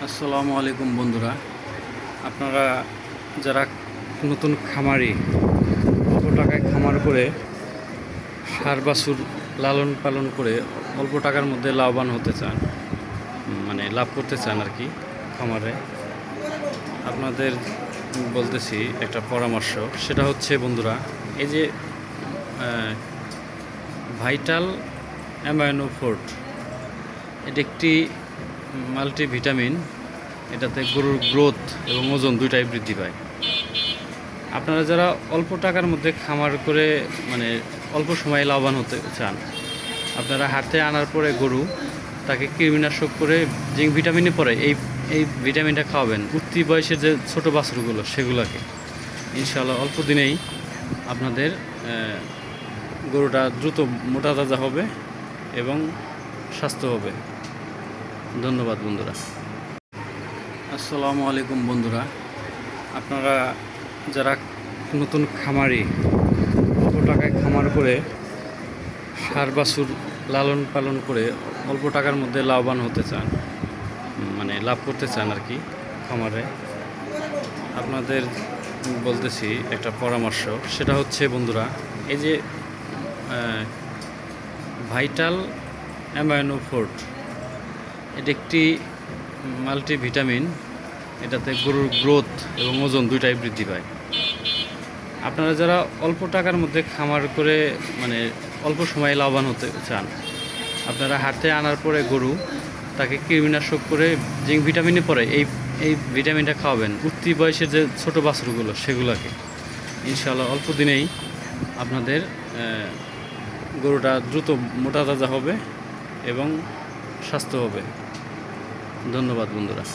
আসসালামু আলাইকুম বন্ধুরা, আপনারা যারা নতুন খামারি অল্প টাকায় খামার করে ষাঁড় বাছুর লালন পালন করে অল্প টাকার মধ্যে লাভবান হতে চান, মানে লাভ করতে চান আর কি খামারে, আপনাদের বলতেছি একটা পরামর্শ। সেটা হচ্ছে বন্ধুরা, এই যে ভাইটাল অ্যামাইনো ফোর্ট, এটি একটি মাল্টিভিটামিন। এটাতে গরুর গ্রোথ এবং ওজন দুইটাই বৃদ্ধি পায়। আপনারা যারা অল্প টাকার মধ্যে খামার করে মানে অল্প সময়ে লাভবান হতে চান, আপনারা হাতে আনার পরে গরু তাকে কৃমিনাশক করে জিঙ্ক ভিটামিনে পরে এই ভিটামিনটা খাওয়াবেন উঠতি বয়সের যে ছোটো বাছুরগুলো, সেগুলোকে ইনশাআল্লাহ অল্প দিনেই আপনাদের গরুটা দ্রুত মোটা তাজা হবে এবং স্বাস্থ্য হবে। ধন্যবাদ বন্ধুরা। আসসালামু আলাইকুম বন্ধুরা, আপনারা যারা নতুন খামারি অল্প টাকায় খামার করে ষাঁড় বাছুর লালন পালন করে অল্প টাকার মধ্যে লাভবান হতে চান, মানে লাভ করতে চান আর কি খামারে, আপনাদের বলতেছি একটা পরামর্শ। সেটা হচ্ছে বন্ধুরা, এই যে ভাইটাল অ্যামাইনো ফোর্ট, এটি একটি মাল্টিভিটামিন। এটাতে গরুর গ্রোথ এবং ওজন দুইটাই বৃদ্ধি পায়। আপনারা যারা অল্প টাকার মধ্যে খামার করে মানে অল্প সময়ে লাভবান হতে চান, আপনারা হাতে আনার পরে গরু তাকে কৃমিনাশক করে জিঙ্ক ভিটামিনে পরে এই ভিটামিনটা খাওয়াবেন উঠতি বয়সের যে ছোটো বাছুরগুলো, সেগুলোকে ইনশাআল্লাহ অল্প দিনেই আপনাদের গরুটা দ্রুত মোটা তাজা হবে এবং স্বাস্থ্য হবে। ধন্যবাদ বন্ধুরা।